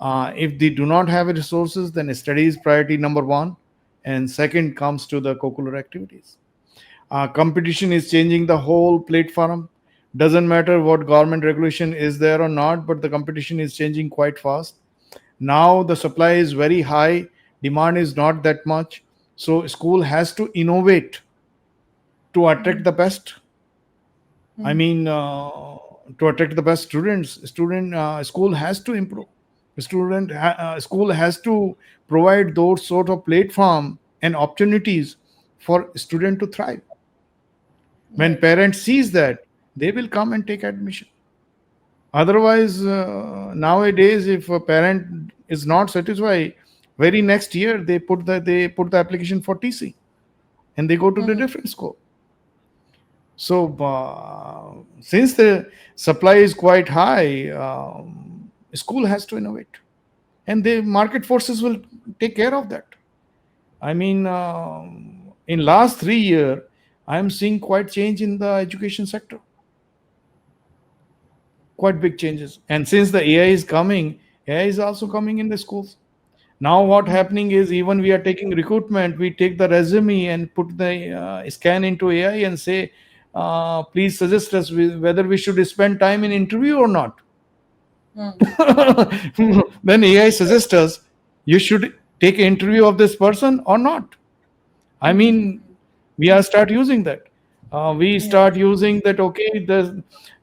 If they do not have resources, then study is priority number one, and second comes to the co-curricular activities. Competition is changing the whole platform. Doesn't matter what government regulation is there or not, but the competition is changing quite fast. Now the supply is very high, demand is not that much. So school has to innovate to attract the best. I mean, to attract the best students, school has to improve. School has to provide those sort of platform and opportunities for student to thrive. When Right. parents sees that, they will come and take admission. Otherwise, nowadays, if a parent is not satisfied, very next year they put the application for TC and they go to the different school. So since the supply is quite high, school has to innovate, and the market forces will take care of that. I mean, in last 3 year, I am seeing quite change in the education sector, quite big changes. And since the AI is coming, AI is also coming in the schools. Now what happening is, even we are taking recruitment, we take the resume and put the scan into AI and say, please suggest us whether we should spend time in interview or not. Then AI suggests us, you should take an interview of this person or not. I mean, we are start using that. We Yeah. start using that. Okay,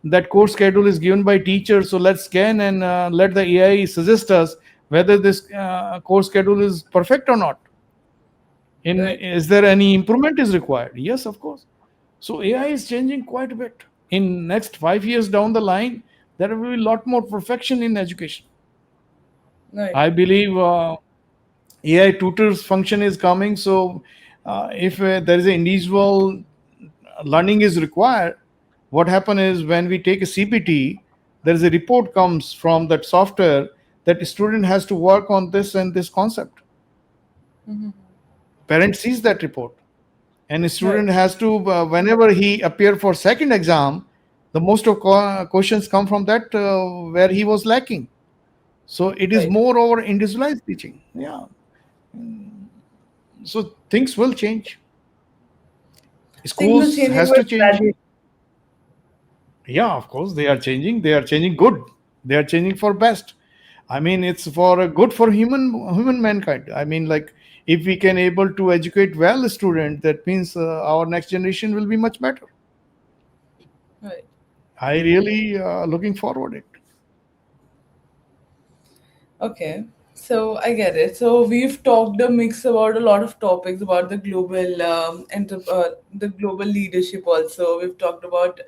that course schedule is given by teacher, so let's scan and let the AI suggest us whether this course schedule is perfect or not. In Right. Is there any improvement is required? Yes, of course. So AI is changing quite a bit. In next 5 years down the line, there will be a lot more perfection in education. Right. I believe AI tutors function is coming. So if there is an individual learning is required, what happen is, when we take a CPT, there is a report comes from that software that student has to work on this and this concept. Parent sees that report, and a Right. student has to, whenever he appear for second exam, the most of questions come from that where he was lacking. So it is Right. more over individualized teaching. Yeah. So things will change. Things are Schools changing has to with change. graduation. Yeah, of course they are changing. They are changing good. They are changing for best. I mean, it's for good for human mankind. I mean, like, if we can able to educate well a student, that means our next generation will be much better. Right. I really looking forward it. Okay, so I get it. So we've talked a mix about a lot of topics about the global the global leadership. Also, we've talked about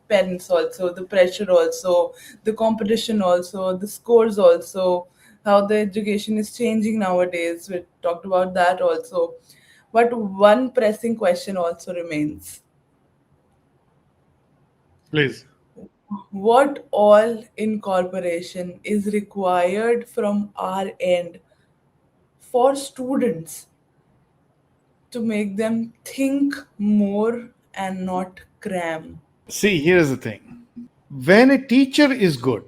parents, also the pressure, also the competition, also the scores, also how the education is changing nowadays. We talked about that also, but one pressing question also remains: Please. what all incorporation is required from our end for students to make them think more and not cram? See, here's the thing. When a teacher is good,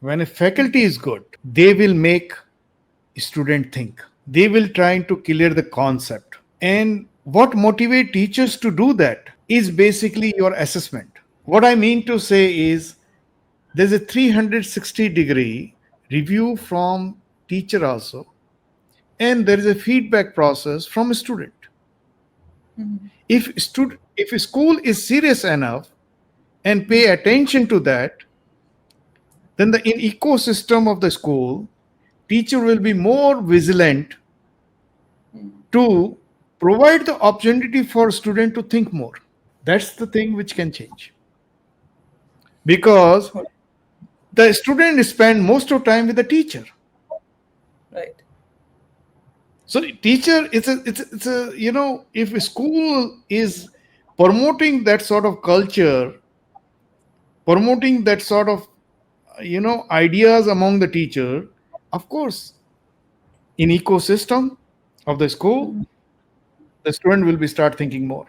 when a faculty is good, they will make student think. They will try to clear the concept. And what motivate teachers to do that is basically your assessment. What I mean to say is, there's a 360-degree review from teacher also, and there is a feedback process from a student. If a school is serious enough and pay attention to that, then the in ecosystem of the school, teacher will be more vigilant to provide the opportunity for student to think more. That's the thing which can change, because the student spend most of time with the teacher. Right. So teacher, it's a if a school is promoting that sort of culture, promoting that sort of ideas among the teacher, of course, in ecosystem of the school, the student will be start thinking more.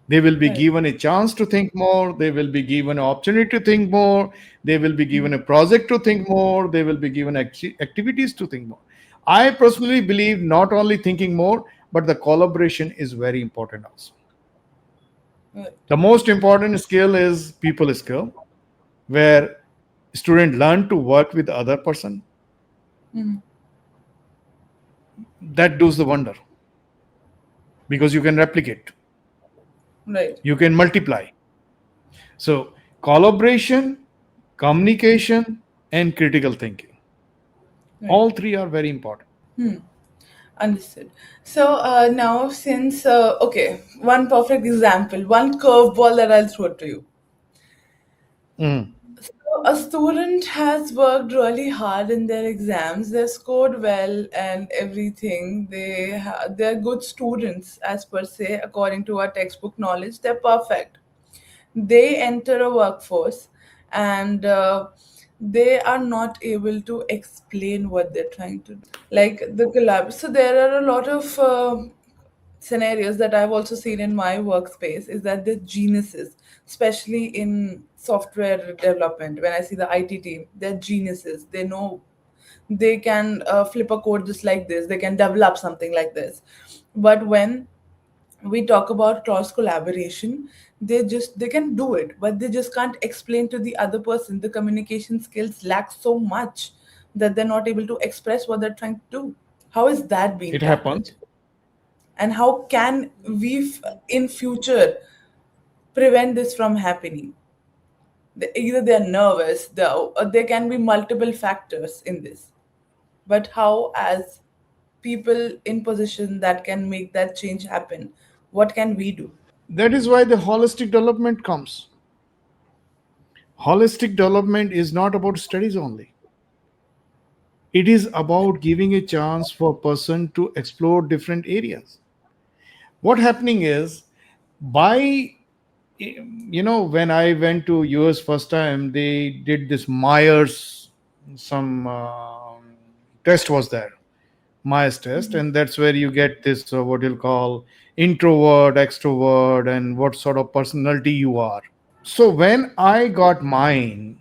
They will be Right. given a chance to think more. They will be given an opportunity to think more. They will be given a project to think more. They will be given activities to think more. I personally believe not only thinking more, but the collaboration is very important also. Right. The most important skill is people skill, where student learn to work with the other person. That does the wonder, because you can replicate, Right. you can multiply. So collaboration, communication, and critical thinking, Right. all three are very important. Understood. So now, since okay, one perfect example, one curveball that I'll throw to you. Mm. So a student has worked really hard in their exams. They've scored well and everything. They're good students as per se, according to our textbook knowledge. They're perfect. They enter a workforce, and they are not able to explain what they're trying to do. Like the collab. So there are a lot of scenarios that I've also seen in my workspace is that they're geniuses, especially in software development. When I see the IT team, they're geniuses. They know they can flip a code just like this. They can develop something like this. But when we talk about cross collaboration, they can do it, but they just can't explain to the other person. The communication skills lack so much that they're not able to express what they're trying to do. How is that being It tackled? happens. And how can we in future prevent this from happening? Either they're nervous, there can be multiple factors in this, but how, as people in position that can make that change happen, what can we do? That is why the holistic development comes. Holistic development is not about studies only. It is about giving a chance for person to explore different areas. What happening is, by when I went to US first time, they did this Myers, some test was there, Myers test, and that's where you get this what you'll call introvert, extrovert, and what sort of personality you are. So when I got mine,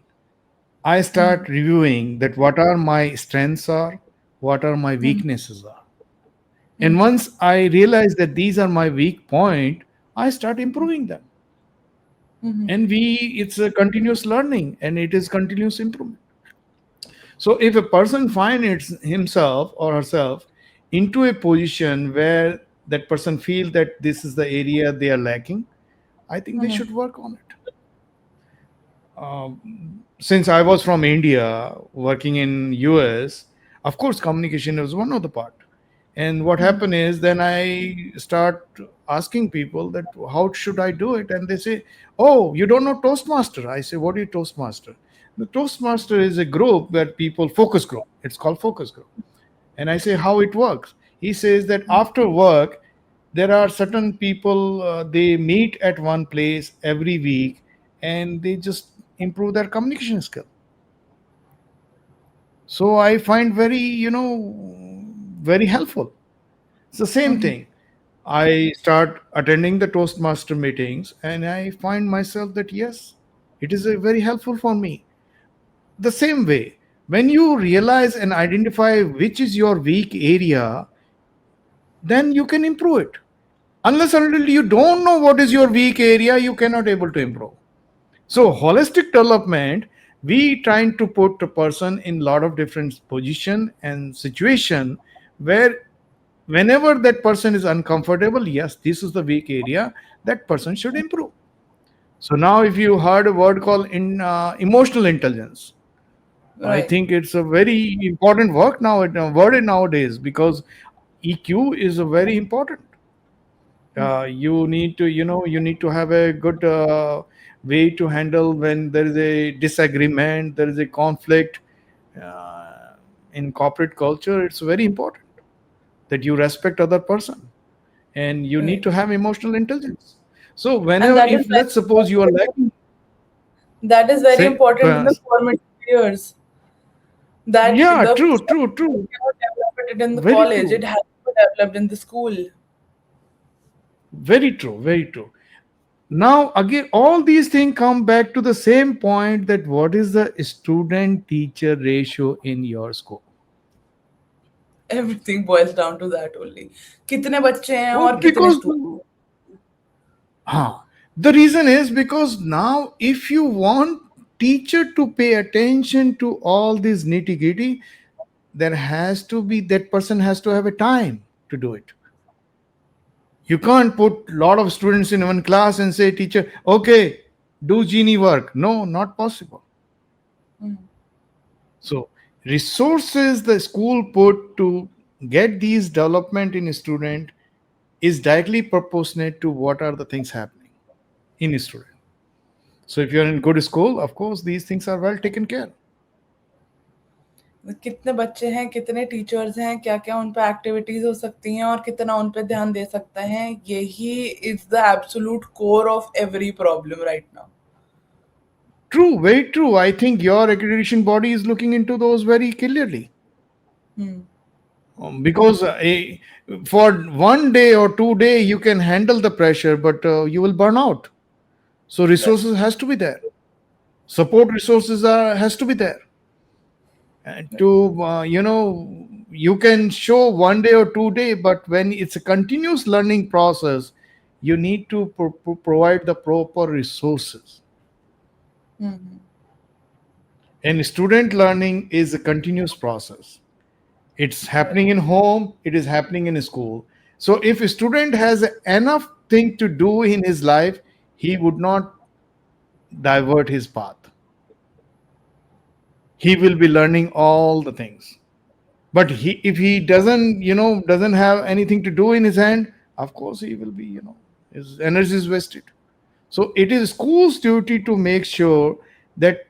I start reviewing that what are my strengths are, what are my weaknesses are. And once I realize that these are my weak point, I start improving them. And it's a continuous learning and it is continuous improvement. So if a person finds himself or herself into a position where that person feel that this is the area they are lacking, I think they should work on it. Since I was from India working in US, of course communication was one of the part. And what happened is, then I start asking people that how should I do it, and they say, "Oh, you don't know Toastmaster." I say, "What is Toastmaster?" The Toastmaster is a group where people focus group. It's called focus group. And I say, how it works. He says that after work, there are certain people, they meet at one place every week and they just improve their communication skill. So I find very, very helpful. It's the same thing. I start attending the Toastmaster meetings and I find myself that yes, it is a very helpful for me. The same way, when you realize and identify which is your weak area, then you can improve it. Unless until you don't know what is your weak area, you cannot able to improve. So holistic development, we trying to put a person in lot of different position and situation where whenever that person is uncomfortable, yes, this is the weak area, that person should improve. So now if you heard a word called emotional intelligence, I Right. think it's a very important word nowadays, because EQ is a very important. You need to, you need to have a good way to handle when there is a disagreement, there is a conflict. uh, in corporate culture, it's very important that you respect other person, and you need Right. to have emotional intelligence. So And whenever, that is if let's very suppose you are lacking, that is very say, important in the formative years. That yeah, the true, stuff true, you true, cannot develop it in the very college. It true, has to be developed in the school. very true, very true. Now again, all these things come back to the same point, that what is the student teacher ratio in your school? Everything boils down to that only. कितने बच्चे हैं Oh, और कितने because students. the reason is because now, if you want teacher to pay attention to all this nitty gritty, there has to be, that person has to have a time to do it. You can't put a lot of students in one class and say, teacher, okay, do genie work. No, not possible. So resources the school put to get these development in a student is directly proportionate to what are the things happening in a student. So if you're in good school, of course, these things are well taken care. कितने बच्चे हैं, कितने teachers हैं, क्या क्या उन पे activities हो सकती हैं और कितना उन पे ध्यान दे सकते हैं, यही is the absolute core of every problem right now. True, very true. I think your accreditation body is looking into those very clearly. Because for 1 day or 2 day you can handle the pressure, but you will burn out. So Right. resources has to be there. Support resources has to be there. And Right. to you can show 1 day or 2 day, but when it's a continuous learning process, you need to provide the proper resources. And student learning is a continuous process. It's Right. happening in home, it is happening in school. So if a student has enough thing to do in his life, he would not divert his path. He will be learning all the things. But if he doesn't have anything to do in his hand, of course he will be, his energy is wasted. So it is school's duty to make sure that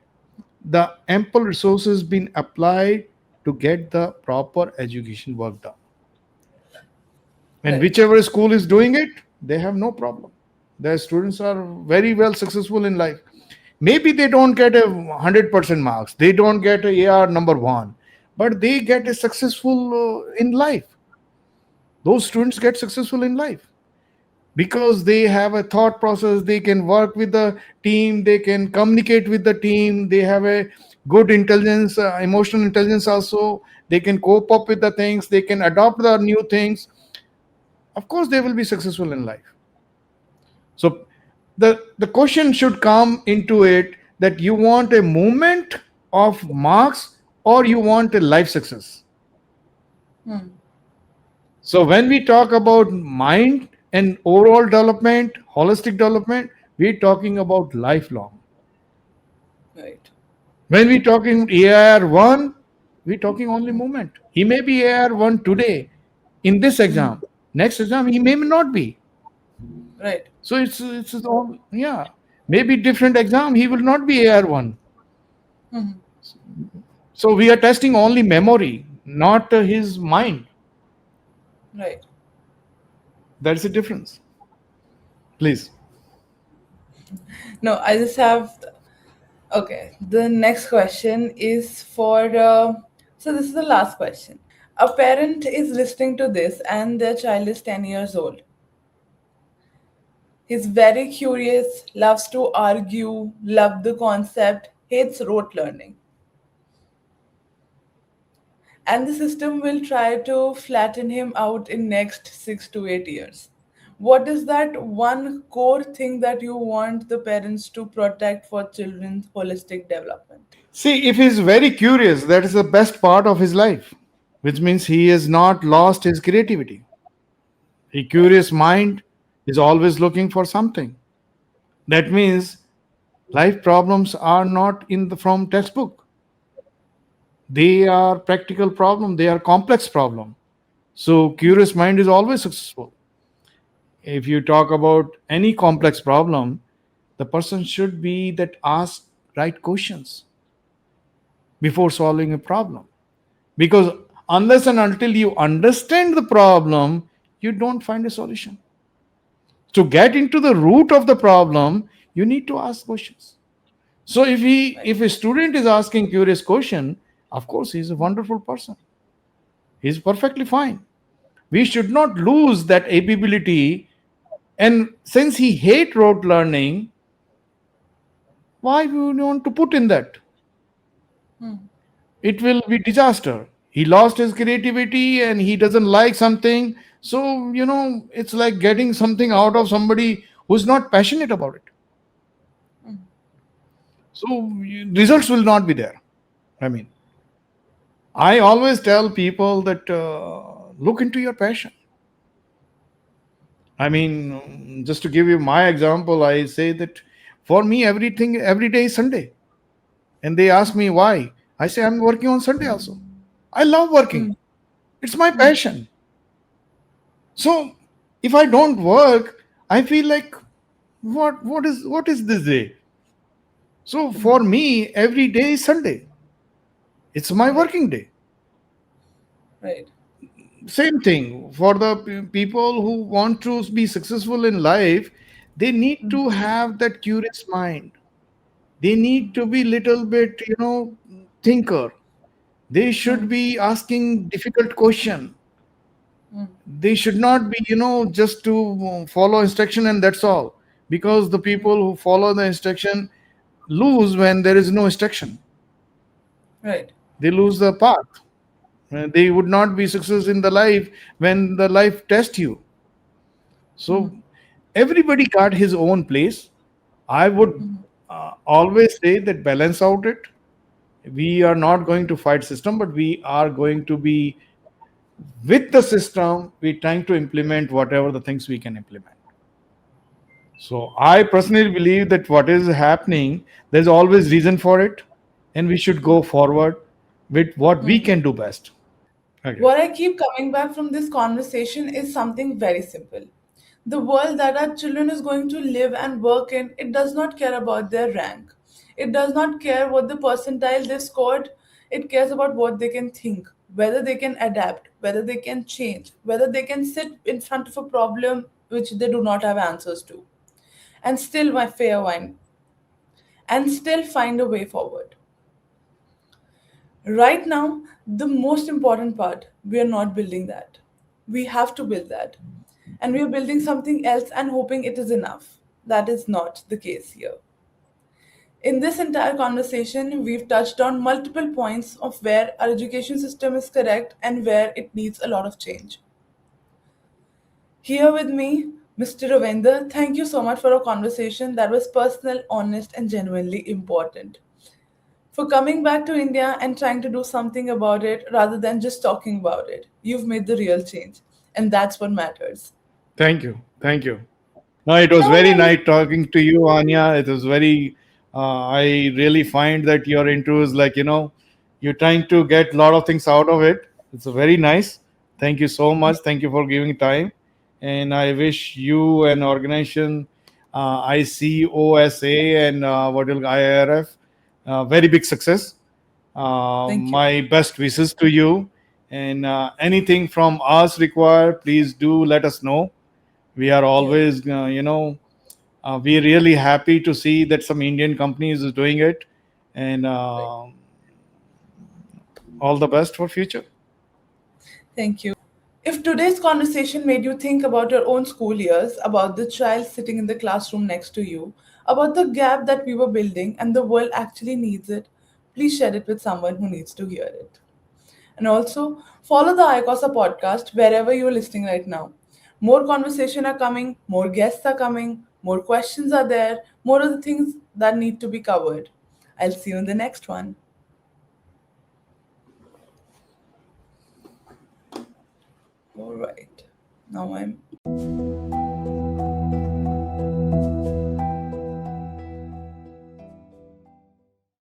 the ample resources been applied to get the proper education work done. And Right. whichever school is doing it, they have no problem. Their students are very well successful in life. Maybe they don't get a 100% marks, they don't get a AR number one, but they get a successful in life. Those students get successful in life because they have a thought process, they can work with the team, they can communicate with the team, they have a good intelligence, emotional intelligence also, they can cope up with the things, they can adopt the new things. Of course they will be successful in life. So the question should come into it, that you want a movement of marks or you want a life success. So when we talk about mind and overall development, holistic development, we're talking about lifelong. Right. When we're talking AR1, we're talking only movement. He may be AR1 today in this exam. Next exam, he may not be. Right. So it's all, yeah. Maybe different exam, he will not be AR1. So we are testing only memory, not his mind. Right. That's the difference. Please. No, I just have. Okay, the next question is for. So, this is the last question. A parent is listening to this and their child is 10 years old. He's very curious, loves to argue, loves the concept, hates rote learning. And the system will try to flatten him out in next 6 to 8 years. What is that one core thing that you want the parents to protect for children's holistic development? See, if he's very curious, that is the best part of his life, which means he has not lost his creativity. A Right. curious mind is always looking for something. That means life problems are not in the from textbook. They are practical problem. They are complex problem. So curious mind is always successful. If you talk about any complex problem, the person should be that ask right questions before solving a problem. Because unless and until you understand the problem, you don't find a solution. To get into the root of the problem, you need to ask questions. So Right. if a student is asking curious question, of course he's a wonderful person. He's perfectly fine. We should not lose that ability. And since he hate rote learning, why would you want to put in that? It will be disaster. He lost his creativity and he doesn't like something. So, it's like getting something out of somebody who's not passionate about it. So results will not be there. I mean, I always tell people that look into your passion. I mean, just to give you my example, I say that for me, everything, every day is Sunday. And they ask me why. I say, I'm working on Sunday also. I love working, it's my passion. So if I don't work, I feel like, what is this day? So for me, every day is Sunday. It's my Right. working day. Right. Same thing for the people who want to be successful in life. They need to have that curious mind. They need to be little bit, thinker. They should be asking difficult question. They should not be, just to follow instruction and that's all. Because the people who follow the instruction lose when there is no instruction. Right. They lose the path. They would not be success in the life when the life tests you. So everybody got his own place. I would always say that balance out it. We are not going to fight system, but we are going to be with the system. We're trying to implement whatever the things we can implement. So I personally believe that what is happening, there's always reason for it, and we should go forward with what we can do best. Okay. What I keep coming back from this conversation is something very simple. The world that our children is going to live and work in, it does not care about their rank. It does not care what the percentile they scored. It cares about what they can think, whether they can adapt, whether they can change, whether they can sit in front of a problem which they do not have answers to, and still my fair wine, and still find a way forward. Right now, the most important part, we are not building that. We have to build that. And we are building something else and hoping it is enough. That is not the case here. In this entire conversation, we've touched on multiple points of where our education system is correct and where it needs a lot of change. Here with me, Mr. Ravindra, thank you so much for a conversation that was personal, honest, and genuinely important. For coming back to India and trying to do something about it rather than just talking about it. You've made the real change, and that's what matters. Thank you. Thank you. No, it was Now, very my nice talking to you, Anya. It was very. I really find that your interview is like, you're trying to get a lot of things out of it. It's very nice. Thank you so much. Thank you for giving time, and I wish you and organization, ICOSA and what will IRF, very big success. thank you. My best wishes to you, and anything from us required, please do let us know. We are Yeah, always we're really happy to see that some Indian companies is doing it, and right. all the best for future. Thank you. If today's conversation made you think about your own school years, about the child sitting in the classroom next to you, about the gap that we were building and the world actually needs it, please share it with someone who needs to hear it. And also follow the ICOSA podcast wherever you're listening right now. More conversation are coming, more guests are coming, more questions are there, more of the things that need to be covered. I'll see you in the next one. All right. Now I'm